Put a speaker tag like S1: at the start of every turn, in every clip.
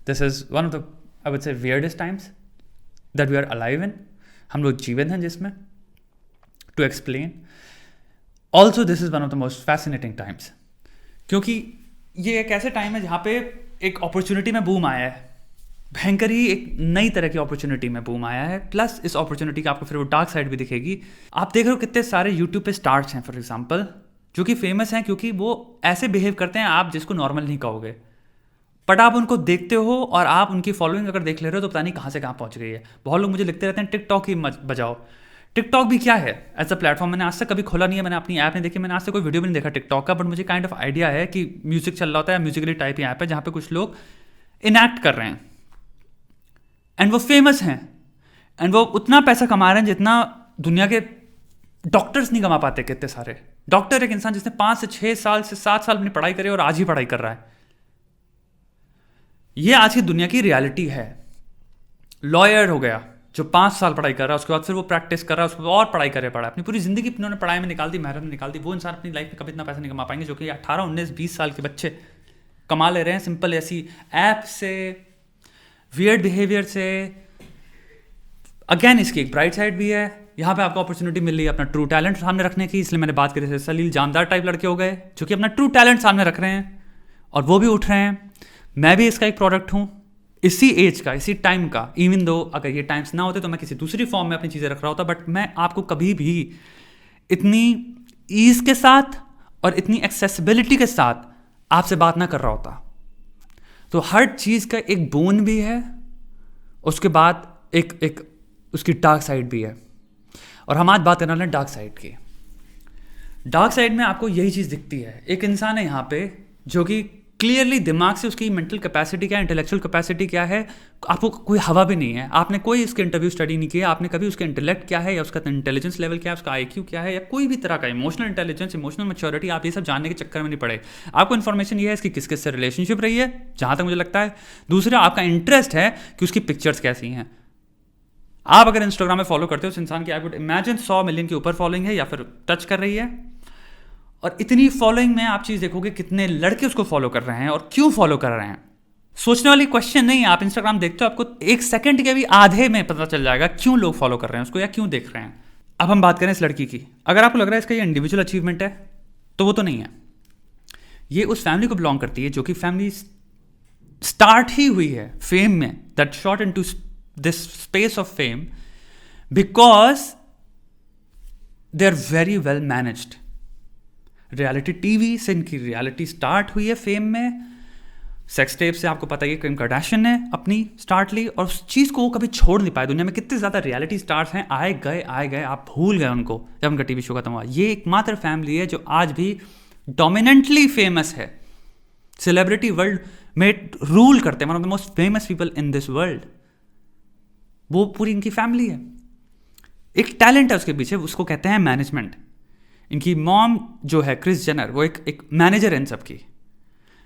S1: This is one of the I would say weirdest times that we are alive in. हम लोग जीवित हैं जिसमें. To explain also this is one of the most fascinating times, क्योंकि ये एक ऐसे टाइम है जहाँ पे एक अपॉर्चुनिटी में बूम आया है. भयंकर ही एक नई तरह की अपॉर्चुनिटी में बूम आया है. प्लस इस अपॉर्चुनिटी का आपको फिर वो डार्क साइड भी दिखेगी. आप देख रहे हो कितने सारे यूट्यूब पे स्टार्स हैं फॉर एग्जांपल, जो कि फेमस हैं क्योंकि वो ऐसे बिहेव करते हैं आप जिसको नॉर्मल नहीं कहोगे. बट आप उनको देखते हो और आप उनकी फॉलोइंग अगर देख ले रहे हो तो पता नहीं कहाँ से कहाँ पहुँच गई है. बहुत लोग मुझे लिखते रहते हैं टिकटॉक ही बजाओ. टिकटॉक भी क्या है एज अ प्लेटफॉर्म. मैंने आज तक कभी खोला नहीं है, मैंने अपनी ऐप नहीं देखी, मैंने आज तक कोई वीडियो भी नहीं देखा टिकटॉक का. बट मुझे काइंड ऑफ आइडिया है कि म्यूजिक चल रहा होता है, म्यूजिकली टाइप ही ऐप है जहाँ पे कुछ लोग इनैक्ट कर रहे हैं एंड वो फेमस हैं एंड वो उतना पैसा कमा रहे हैं जितना दुनिया के डॉक्टर्स नहीं कमा पाते. कितने सारे डॉक्टर, एक इंसान जिसने 5 से 6 साल से 7 साल अपनी पढ़ाई करी और आज ही पढ़ाई कर रहा है. ये आज की दुनिया की रियलिटी है. लॉयर हो गया जो 5 साल पढ़ाई कर रहा है, उसके बाद फिर वो प्रैक्टिस कर रहा है, उसके बाद और पढ़ाई करे पड़ा, अपनी पूरी जिंदगी उन्होंने पढ़ाई में निकाल दी, मेहनत में निकाल दी. वो इंसान अपनी लाइफ में कभी इतना पैसा नहीं कमा पाएंगे जो कि 18, 19, 20 साल के बच्चे कमा ले रहे हैं सिंपल ऐसी ऐप से, वियर्ड बिहेवियर से. अगेन इसकी एक ब्राइट साइड भी है. यहाँ पे आपको अपॉर्चुनिटी मिल रही है अपना ट्रू टैलेंट सामने रखने की. इसलिए मैंने बात करी थी, सलील जानदार टाइप लड़के हो गए जो कि अपना ट्रू टैलेंट सामने रख रहे हैं और वो भी उठ रहे हैं. मैं भी इसका एक प्रोडक्ट हूँ, इसी एज का, इसी टाइम का. इवन दो अगर ये टाइम्स ना होते तो मैं किसी दूसरी फॉर्म में अपनी चीज़ें रख रहा होता. बट मैं आपको कभी भी इतनी ईज के साथ और इतनी एक्सेसिबिलिटी के साथ आपसे बात ना कर रहा होता. तो हर चीज़ का एक बोन भी है, उसके बाद एक उसकी डार्क साइड भी है. और हम आज बात करने वाले हैं डार्क साइड की. डार्क साइड में आपको यही चीज़ दिखती है. एक इंसान है यहाँ पे जो कि क्लियरली दिमाग से उसकी मेंटल कैपेसिटी क्या है, इंटेलेक्चुअल कैपेसिटी क्या है, आपको कोई हवा भी नहीं है. आपने कोई उसके इंटरव्यू स्टडी नहीं किया, आपने कभी उसका इंटेलेक्ट क्या है या उसका इंटेलिजेंस लेवल क्या है, उसका आईक्यू क्या है, या कोई भी तरह का इमोशनल इंटेलिजेंस, इमोशनल मैच्योरिटी, आप ये सब जानने के चक्कर में नहीं पड़े. आपको इन्फॉर्मेशन ये है इसकी किस किस से रिलेशनशिप रही है, जहाँ तक मुझे लगता है. दूसरा आपका इंटरेस्ट है कि उसकी पिक्चर्स कैसी हैं. आप अगर इंस्टाग्राम में फॉलो करते हो उस इंसान की, आई वुड इमेजिन 100 मिलियन के ऊपर फॉलोइंग है या फिर टच कर रही है. और इतनी फॉलोइंग में आप चीज़ देखोगे कितने लड़के उसको फॉलो कर रहे हैं और क्यों फॉलो कर रहे हैं. सोचने वाली क्वेश्चन नहीं है. आप इंस्टाग्राम देखते हो, आपको 1 सेकंड के भी आधे में पता चल जाएगा क्यों लोग फॉलो कर रहे हैं उसको या क्यों देख रहे हैं. अब हम बात करें इस लड़की की. अगर आपको लग रहा है इसका ये इंडिविजुअल अचीवमेंट है तो वो तो नहीं है. ये उस फैमिली को बिलोंग करती है जो कि फैमिली स्टार्ट ही हुई है फेम में, that shot into this space of fame because they are very well managed. Reality TV से इनकी रियलिटी स्टार्ट हुई है फेम में. सेक्स टेप से आपको पता ही है किम कार्दाशियन ने अपनी स्टार्ट ली और उस चीज़ को वो कभी छोड़ नहीं पाए. दुनिया में कितने ज़्यादा रियलिटी स्टार्स हैं, आए गए, आप भूल गए उनको जब उनका टीवी शो खत्म हुआ. ये एकमात्र फैमिली है जो आज भी डोमिनेंटली फेमस है. सेलिब्रिटी वर्ल्ड में रूल करते हैं, one of the most famous people in this world. वो पूरी इनकी फैमिली है. एक टैलेंट है उसके पीछे, उसको कहते हैं मैनेजमेंट. इनकी मॉम जो है क्रिस जेनर, वो एक मैनेजर है इन सब की,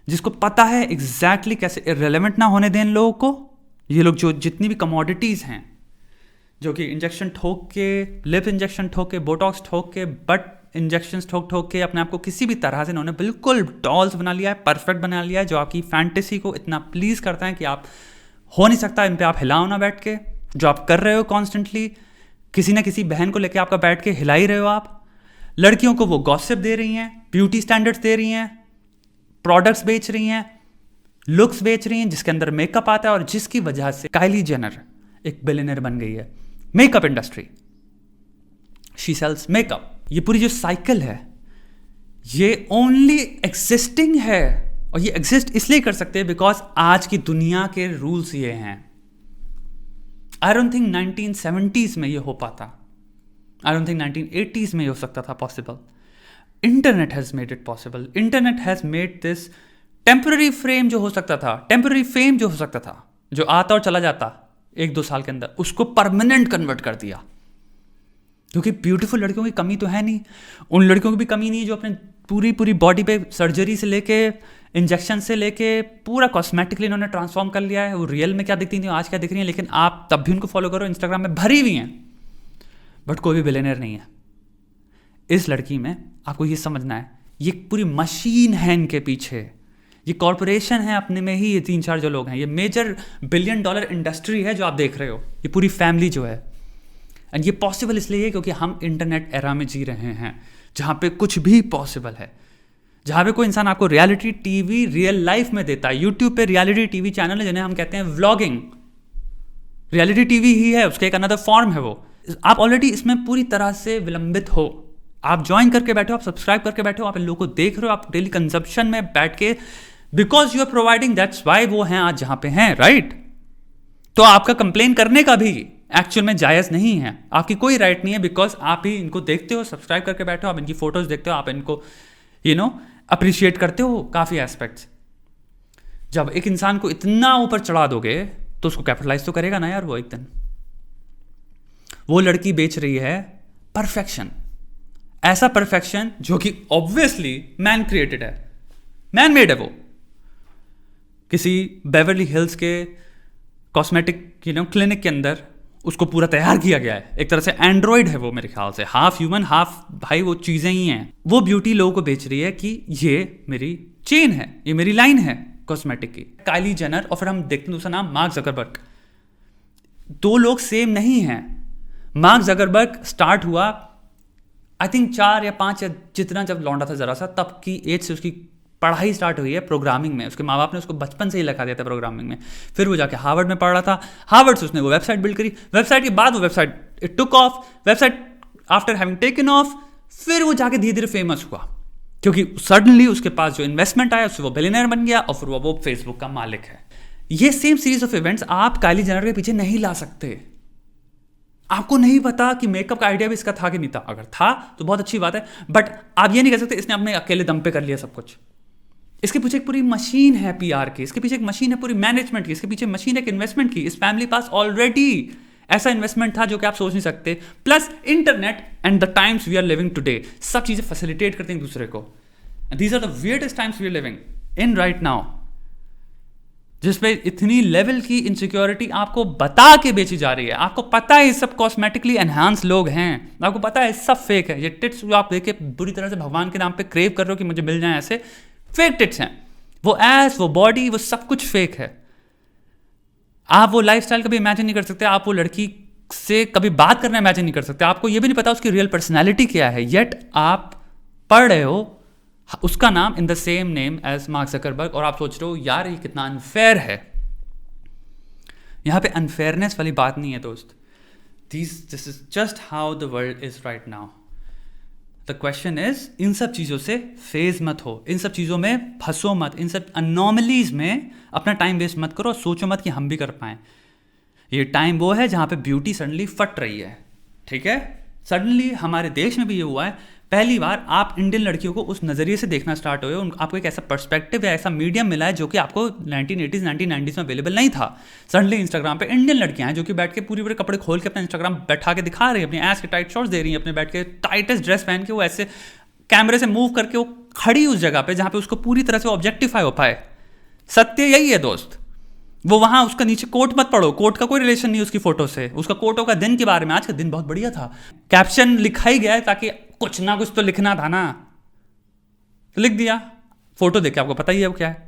S1: जिसको पता है एग्जैक्टली कैसे इररिलेवेंट ना होने दें इन लोगों को. ये लोग जो जितनी भी कमोडिटीज़ हैं, जो कि इंजेक्शन ठोक के, लिप इंजेक्शन ठोक के, बोटॉक्स ठोक के, बट इंजेक्शन ठोक के अपने आप को किसी भी तरह से इन्होंने बिल्कुल डॉल्स बना लिया है, परफेक्ट बना लिया है, जो आपकी फैंटेसी को इतना प्लीज़ करता है कि आप हो नहीं सकता इन पर आप हिलाओ ना बैठ के. जो आप कर रहे हो कॉन्स्टेंटली, किसी ना किसी बहन को लेकर आपका बैठ के हिला ही रहे हो आप. लड़कियों को वो गॉसिप दे रही हैं, ब्यूटी स्टैंडर्ड्स दे रही हैं, प्रोडक्ट्स बेच रही हैं, लुक्स बेच रही हैं जिसके अंदर मेकअप आता है, और जिसकी वजह से काइली जेनर एक बिलियनर बन गई है. Makeup industry, she sales makeup. ये पूरी जो साइकिल है ये ओनली एग्जिस्टिंग है, और ये एग्जिस्ट इसलिए कर सकते हैं बिकॉज आज की दुनिया के रूल्स ये हैं. आई डोंट थिंक 1970s में ये हो पाता. आई डोंट थिंक 1980s में ये हो सकता था possible. Internet has made it possible. Internet has made this temporary frame जो हो सकता था, टेम्पररी फेम जो हो सकता था, जो आता और चला जाता 1-2 साल के अंदर, उसको परमानेंट कन्वर्ट कर दिया. क्योंकि ब्यूटीफुल लड़कियों की कमी तो है नहीं. उन लड़कियों की भी कमी नहीं है जो अपने पूरी बॉडी पे सर्जरी से लेके, इंजेक्शन से लेके, पूरा कॉस्मेटिकली इन्होंने ट्रांसफॉर्म कर लिया है. वो रियल में क्या दिखती थी, आज क्या दिख रही हैं, लेकिन आप तब भी उनको फॉलो करो, इंस्टाग्राम में भरी हुई हैं, बट कोई भी बिलियनर नहीं है. इस लड़की में आपको ये समझना है, ये पूरी मशीन है इनके पीछे. ये कॉरपोरेशन है अपने में ही, ये 3-4 जो लोग हैं, ये मेजर $1 बिलियन इंडस्ट्री है जो आप देख रहे हो, ये पूरी फैमिली जो है। एंड ये पॉसिबल इसलिए है क्योंकि हम इंटरनेट एरा में जी रहे हैं जहाँ पे कुछ भी पॉसिबल है, जहाँ पे कोई इंसान आपको रियलिटी टीवी रियल लाइफ में देता है। यूट्यूब पे रियलिटी टीवी चैनल है जिन्हें हम कहते हैं व्लॉगिंग, रियलिटी टीवी ही है, उसका एक अनदर फॉर्म है वो। आप ऑलरेडी इसमें पूरी तरह से विलंबित हो, आप ज्वाइन करके बैठे हो, आप सब्सक्राइब करके बैठे हो, आप इन लोगों को देख रहे हो, आप डेली कंजप्शन में बैठ के, because you are providing, that's why वो हैं आज जहाँ पे हैं, राइट। तो आपका कंप्लेन करने का भी एक्चुअल में जायज़ नहीं है, आपकी कोई राइट नहीं है, बिकॉज आप ही इनको देखते हो, सब्सक्राइब करके बैठे हो, आप इनकी फोटोज देखते हो, आप इनको अप्रिशिएट करते हो काफ़ी एस्पेक्ट्स। जब एक इंसान को इतना ऊपर चढ़ा दोगे तो उसको कैपिटलाइज तो करेगा ना यार वो एक दिन। वो लड़की बेच रही है परफेक्शन, ऐसा परफेक्शन जो कि ऑब्वियसली मैन क्रिएटेड है, मैन मेड है। वो किसी बेवर्ली हिल्स के कॉस्मेटिक क्लिनिक के अंदर उसको पूरा तैयार किया गया है, एक तरह से एंड्रॉइड है वो, मेरे ख्याल से हाफ ह्यूमन हाफ भाई वो चीज़ें ही हैं। वो ब्यूटी लोगों को बेच रही है कि ये मेरी चेन है, ये मेरी लाइन है कॉस्मेटिक की। काइली जेनर और फिर हम देखते हैं दूसरा नाम मार्क जकरबर्ग। दो लोग सेम नहीं हैं। मार्क जकरबर्ग स्टार्ट हुआ आई थिंक 4 या 5 या जितना जब लौंडा था ज़रा सा, तब की एज से उसकी पढ़ाई स्टार्ट हुई है प्रोग्रामिंग में। उसके माँ बाप ने उसको बचपन से ही लगा दिया था प्रोग्रामिंग में। फिर वो जाके हार्वर्ड में पढ़ रहा था, हार्वर्ड से उसने वो वेबसाइट बिल्ड करी, वेबसाइट के बाद वो website it took off, website after having taken of फिर वो जाके धीरे धीरे फेमस हुआ, क्योंकि सडनली उसके पास जो इन्वेस्टमेंट आया उससे वो बिलियनर बन गया और फिर वो फेसबुक का मालिक है। ये सेम सीरीज ऑफ इवेंट्स आप काइली जेनर के पीछे नहीं ला सकते। आपको नहीं पता कि मेकअप का आइडिया भी इसका था कि नहीं था, अगर था तो बहुत अच्छी बात है, बट आप ये नहीं कह सकते इसने अपने अकेले दम पे कर लिया सब कुछ। इसके पीछे एक पूरी मशीन है पीआर की, इसके पीछे एक मशीन है पूरी मैनेजमेंट की, इसके पीछे मशीन है एक इन्वेस्टमेंट की। इस फैमिली पास ऑलरेडी ऐसा इन्वेस्टमेंट था जो कि आप सोच नहीं सकते, plus internet and the times we are living today, सब चीजें फैसिलिटेट करते हैं एक दूसरे को। These are the weirdest times we are living in right now, जिसपे इतनी लेवल की इनसिक्योरिटी आपको बता के बेची जा रही है। आपको पता है ये सब कॉस्मेटिकली एनहांस लोग हैं, आपको पता है सब फेक है। ये टिट्स जो आप देखे बुरी तरह से भगवान के नाम पे क्रेव कर रहे हो कि मुझे मिल जाए, ऐसे फेक टिट्स हैं। वो एस, वो बॉडी, वो सब कुछ फेक है। आप वो लाइफस्टाइल कभी इमेजिन नहीं कर सकते, आप वो लड़की से कभी बात करना इमेजिन नहीं कर सकते, आपको ये भी नहीं पता उसकी रियल पर्सनैलिटी क्या है, येट आप पढ़ रहे हो उसका नाम in the same name as Mark Zuckerberg, और आप सोच रहे हो यार ये कितना अनफेयर है। यहां पे अनफेयरनेस वाली बात नहीं है दोस्त, this is just how the world is right now. The question is, इन सब चीज़ों से फेज मत हो, इन सब चीज़ों में फंसो मत, इन सब अनॉमलीज में अपना टाइम वेस्ट मत करो, सोचो मत कि हम भी कर पाएँ। ये टाइम वो है जहाँ पे ब्यूटी सडनली फट रही है, ठीक है। सडनली हमारे देश में भी ये हुआ है, पहली बार आप इंडियन लड़कियों को उस नज़रिए से देखना स्टार्ट हुए, आपको एक ऐसा पर्सपेक्टिव या ऐसा मीडियम मिला है जो कि आपको 1980s 1990s में अवेलेबल नहीं था। सडनली इंस्टाग्राम पे इंडियन लड़कियां हैं जो कि बैठ के पूरे कपड़े खोल के अपना इंस्टाग्राम बैठा के दिखा रही है, अपनी एस के टाइट शॉट्स दे रही हैं, अपने बैठ के टाइटेस्ट ड्रेस पहन के वो ऐसे कैमरे से मूव करके वो खड़ी उस जगह पे जहाँ पे उसको पूरी तरह से ऑब्जेक्टिफाई हो पाए। सत्य यही है दोस्त। वो वहाँ उसका नीचे कोट मत पढ़ो, कोट का कोई रिलेशन नहीं उसकी फोटो से, उसका कोटों का दिन के बारे में, आज का दिन बहुत बढ़िया था, कैप्शन लिखा ही गया है ताकि कुछ ना कुछ तो लिखना था ना, तो लिख दिया, फोटो देख के आपको पता ही है वो क्या है।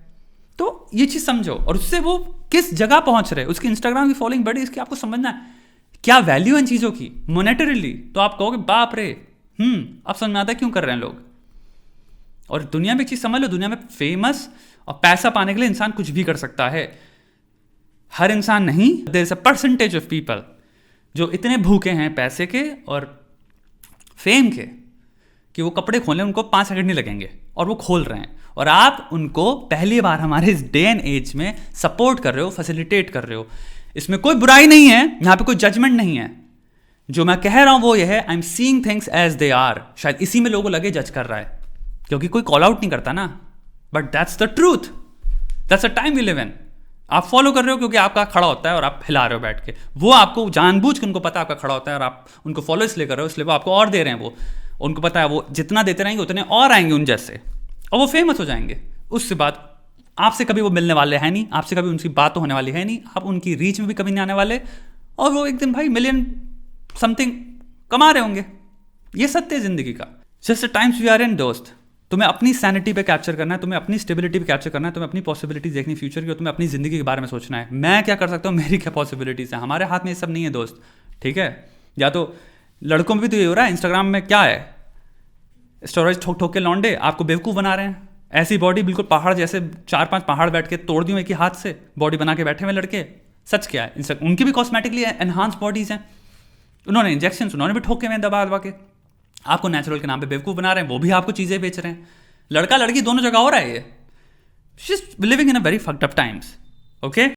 S1: तो ये चीज़ समझो, और उससे वो किस जगह पहुंच रहे, उसकी इंस्टाग्राम की फॉलोइंग बढ़ी, इसकी आपको समझना है क्या वैल्यू है इन चीज़ों की मोनेटरीली, तो आप कहोगे बाप रे अब समझ में आता है क्यों कर रहे हैं लोग। और दुनिया में एक चीज़ समझ लो, दुनिया में फेमस और पैसा पाने के लिए इंसान कुछ भी कर सकता है, हर इंसान नहीं, there is a percentage of people जो इतने भूखे हैं पैसे के और फेम के कि वो कपड़े खोलने उनको 5 सेकंड नहीं लगेंगे और वो खोल रहे हैं, और आप उनको पहली बार हमारे इस डे एंड एज में सपोर्ट कर रहे हो, फैसिलिटेट कर रहे हो। इसमें कोई बुराई नहीं है, यहाँ पे कोई जजमेंट नहीं है। जो मैं कह रहा हूँ वो ये है, I am seeing things as they are. शायद इसी में लोगों को लगे जज कर रहा है क्योंकि कोई कॉल आउट नहीं करता ना, but that's the truth, that's the time we live in. आप फॉलो कर रहे हो क्योंकि आपका खड़ा होता है और आप हिला रहे हो बैठ के, वो आपको जानबूझ के उनको पता है आपका खड़ा होता है और आप उनको फॉलो इसलिए कर रहे हो, इसलिए वो आपको और दे रहे हैं। वो उनको पता है वो जितना देते रहेंगे उतने और आएंगे उन जैसे, और वो फेमस हो जाएंगे। उससे बात आपसे कभी वो मिलने वाले हैं नहीं, आपसे कभी उनकी बात तो होने वाली है नहीं, आप उनकी रीच में भी कभी नहीं आने वाले, और वो एक दिन भाई मिलियन समथिंग कमा रहे होंगे। ये सत्य है जिंदगी का। Just the times we are in दोस्त, तुम्हें अपनी सैनिटी पे कैप्चर करना है, तुम्हें अपनी स्टेबिलिटी पे कैप्चर करना है, तुम्हें अपनी पॉसिबिलिटीज देखनी फ्यूचर की, और तुम्हें अपनी ज़िंदगी के बारे में सोचना है, मैं क्या कर सकता हूँ, मेरी क्या पॉसिबिलिटीज़ है। हमारे हाथ में ये सब नहीं है दोस्त, ठीक है। या तो लड़कों में भी तो ये हो रहा है, इंस्टाग्राम में क्या है, स्टोरेज ठोक ठोक के लौंडे आपको बेवकूफ़ बना रहे हैं। ऐसी बॉडी बिल्कुल पहाड़ जैसे, 4-5 पहाड़ बैठ के तोड़ दी एक ही हाथ से बॉडी बना के बैठे हुए लड़के। सच क्या है, उनकी भी कॉस्मेटिकली एनहांस बॉडीज़ हैं, उन्होंने इंजेक्शन उन्होंने भी ठोके हुए दबा दबा के, आपको नेचुरल के नाम पे बेवकूफ़ बना रहे हैं, वो भी आपको चीज़ें बेच रहे हैं। लड़का लड़की दोनों जगह हो रहा है ये। She is living in a very fucked up times, okay.